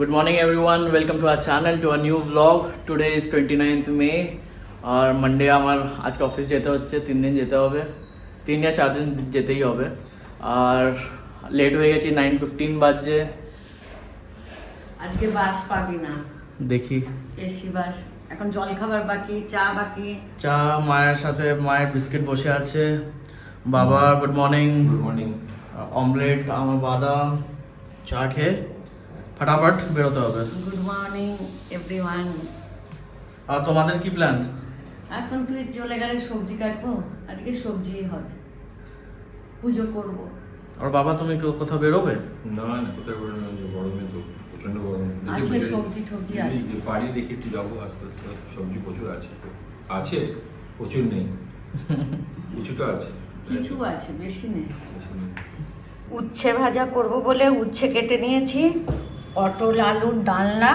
Good morning everyone, welcome to our channel, to a new vlog. Today is 29th May और Monday আমার আজকে office যেতে হচ্ছে, 3 দিন যেতে হবে, 3 या 4 দিন যেতেই হবে। আর লেট হয়ে গেছি, 9:15 বাজছে। আজকে বাস পাবি না, দেখি এসি বাস। এখন জল খাবার বাকি, চা বাকি। চা মায়ের সাথে, মায়ের বিস্কিট বসে আছে। বাবা good morning. Good morning. Omelette, আমার বাদাম, চা খেয়ে ফটাফট বেরোতে হবে। Good morning everyone. আর তোমাদের কি প্ল্যান? এখন তুই চলে গেলে সবজি কাটবো, আজকে সবজি হবে, পুজো করব। আর বাবা তুমি কোথাও বেরোবে? না না, কোথায় করে না, গরমে তো প্রচন্ড গরম। আছে সবজি টবজি আছে, বাড়ি দেখে একটু যাবো আস্তে আস্তে। সবজি প্রচুর আছে, আছে প্রচুর নেই, কিছুটা আছে, কিছু আছে, বেশি নেই। উচ্ছে ভাজা করব বলে উচ্ছে কেটে নিয়েছি, পটল আলুর ডালনা।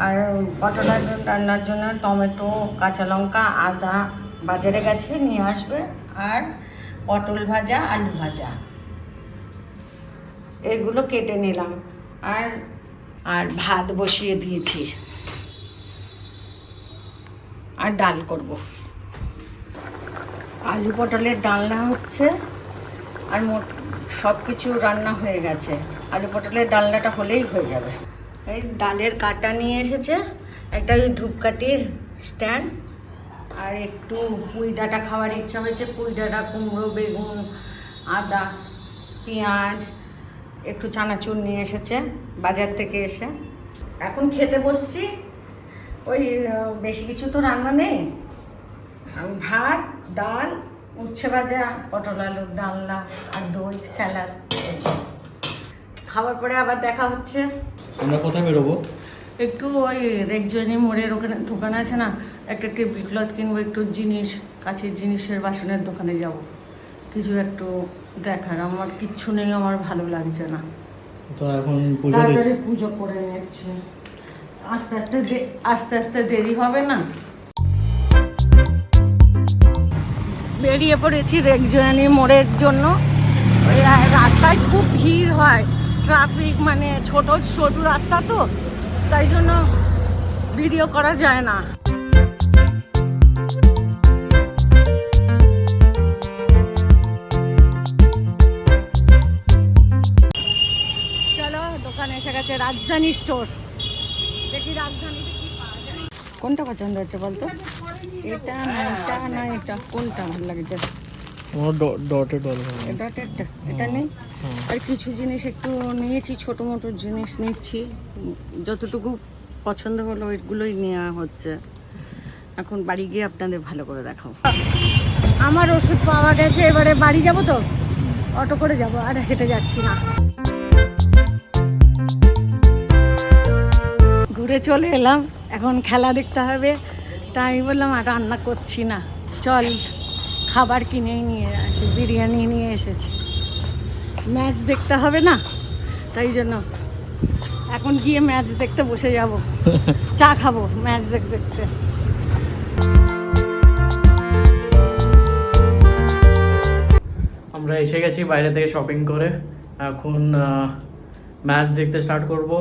আর পটল আলুর ডালনার জন্য টমেটো, কাঁচা লঙ্কা, আদা বাজারে গেছে নিয়ে আসবে। আর পটল ভাজা, আলু ভাজা, এগুলো কেটে নিলাম। আর ভাত বসিয়ে দিয়েছি, আর ডাল করব। আলু পটলের ডালনা হচ্ছে, আর সব কিছু রান্না হয়ে গেছে। আলু পটলের ডালনাটা হলেই হয়ে যাবে। এই ডালের কাটা নিয়ে এসেছে, একটা ওই ধূপকাঠির স্ট্যান্ড, আর একটু পুঁই ডাঁটা খাওয়ার ইচ্ছা হয়েছে। পুঁই ডাঁটা, কুমড়ো, বেগুন, আদা, পেঁয়াজ, একটু চানাচুর নিয়ে এসেছে বাজার থেকে এসে। এখন খেতে বসছি। ওই বেশি কিছু তো রান্না নেই, ভাত, ডাল, উচ্ছে ভাজা, পটল আলুর ডালনা, আর দই, স্যালাড। খাওয়ার পরে আবার দেখা হচ্ছে। আমরা কোথায় বেরোবো? একটু ওই রেকজয়নি মোড়ের ওখানে দোকান আছে না, একটা টেবিল ক্লথ কিনবো, একটু জিনিস, কাছের জিনিসের বাসনের দোকানে যাব, কিছু একটু দেখার। আমার কিচ্ছু নেই, আমার ভালো লাগছে না। তো এখন তাড়াতাড়ি পুজো করে নিচ্ছি, আস্তে আস্তে দেরি হবে না। বেরিয়ে পড়েছি রেকজয়নি মোড়ের জন্য। ওই রাস্তায় খুব ভিড় হয়, ট্রাফিক, মানে ছোট সরু রাস্তা তো, তাই জন্য ভিডিও করা যায় না। চলো, দোকানে এসে গেছে, রাজধানী স্টোর। দেখি রাজধানীতে কি পাওয়া যায়। কোনটা পছন্দ হচ্ছে বলতো? এটা না এটা না এটা, কোনটা ভালো লাগছে? এটা নেই। আর কিছু জিনিস একটু নিয়েছি, ছোটো মোটো জিনিস নিচ্ছি, যতটুকু পছন্দ হলো ওইগুলোই নেওয়া হচ্ছে। এখন বাড়ি গিয়ে আপনাদের ভালো করে দেখাবো। আমার ওষুধ পাওয়া গেছে, এবারে বাড়ি যাব তো অটো করে যাব, আর হেঁটে যাচ্ছি না। ঘুরে চলে এলাম, এখন খেলা দেখতে হবে, তাই বললাম আর রান্না করছি না, চল খাবার কিনেই নিয়ে আসি। বিরিয়ানি নিয়ে এসেছি, ম্যাচ দেখতে হবে না, তাই জন্য এখন গিয়ে ম্যাচ দেখতে বসে যাব, চা খাবো ম্যাচ দেখতে দেখতে। আমরা এসে গেছি বাইরে থেকে শপিং করে, এখন ম্যাচ দেখতে স্টার্ট করব।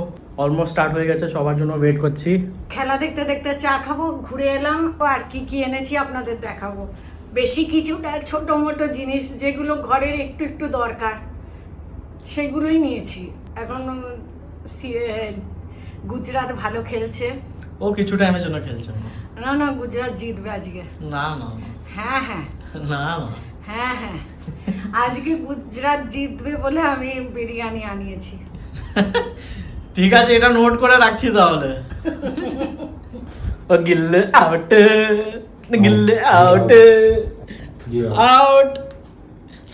অলমোস্ট স্টার্ট হয়ে গেছে, সবার জন্য ওয়েট করছি। খেলা দেখতে দেখতে চা খাবো, ঘুরে এলাম, আর কি কি এনেছি আপনাদের দেখাবো। বেশি কিছু না, ছোটো মোটো জিনিস যেগুলো ঘরের একটু একটু দরকার সেগুলোই নিয়েছি। এখন গুজরাট ভালো খেলছে। ও কিছু টাইমের জন্য খেলছে না না, গুজরাট জিতবে আজকে। না না হ্যাঁ হ্যাঁ না না হ্যাঁ হ্যাঁ, আজকে গুজরাট জিতবে বলে আমি বিরিয়ানি আনিয়েছি। ঠিক আছে, এটা নোট করে রাখছি তাহলে। ও গিল্লে আউট, गिल्ले आउट आउट।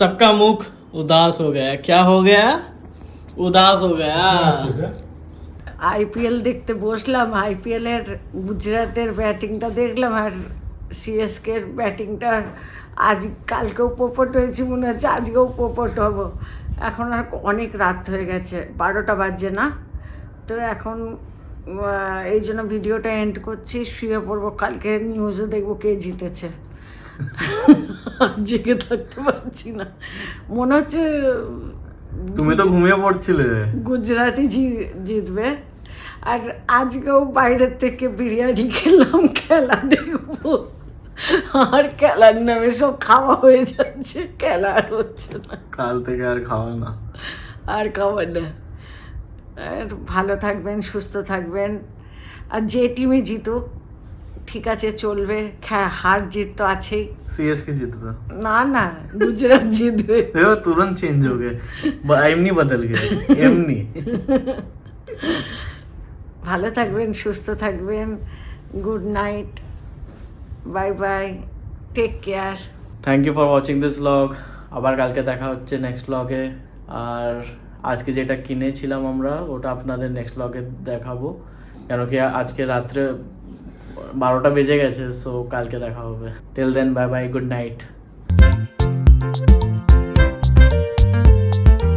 सबका मुख उदास हो गया। क्या हो गया? उदास हो गया। আইপিএল দেখতে বসলাম, আইপিএল এর গুজরাটের ব্যাটিংটা দেখলাম, আর সিএসকে এর ব্যাটিংটা আজ কালকেও পোপট হয়েছে, মনে হচ্ছে আজকেও পোপট হব। এখন আর অনেক রাত হয়ে গেছে, 12টা বাজছে না তো। এখন এই জন্য ভিডিওটা এন্ড করছি, শুয়ে পড়বো, কালকে নিউজও দেখবো কে জিতেছে। জেগে থাকতে পারছি না, মনে হচ্ছে তুমি তো ঘুমিয়ে পড়ছিলে। গুজরাটি জিতবে। আর আজকেও বাইরের থেকে বিরিয়ানি খেলাম, খেলা দেখবো, আর খেলার নামে সব খাওয়া হয়ে যাচ্ছে, খেলা আর হচ্ছে না। কাল থেকে আর খাওয়া না, আর খাওয়া না। আর ভালো থাকবেন, সুস্থ থাকবেন। আর যে টিমে জিতুক ঠিক আছে, চলবে, হার জিত তো আছেই। सीएसके জিতবে না না, গুজরাট জিতবে। देखो तुरंत चेंज हो गए, एमनी बदल गए, एमनी। ভালো থাকবেন, সুস্থ থাকবেন। Good night, bye bye, take care. Thank you for watching this blog. আবার কালকে দেখা হচ্ছে নেক্সট ব্লগে। আর আজকে যেটা কিনেছিলাম আমরা, ওটা আপনাদের নেক্সট ব্লগে দেখাবো, কেন কি আজকে রাত্রে 12টা বেজে গেছে। সো কালকে দেখা হবে। Till then, bye bye, good night.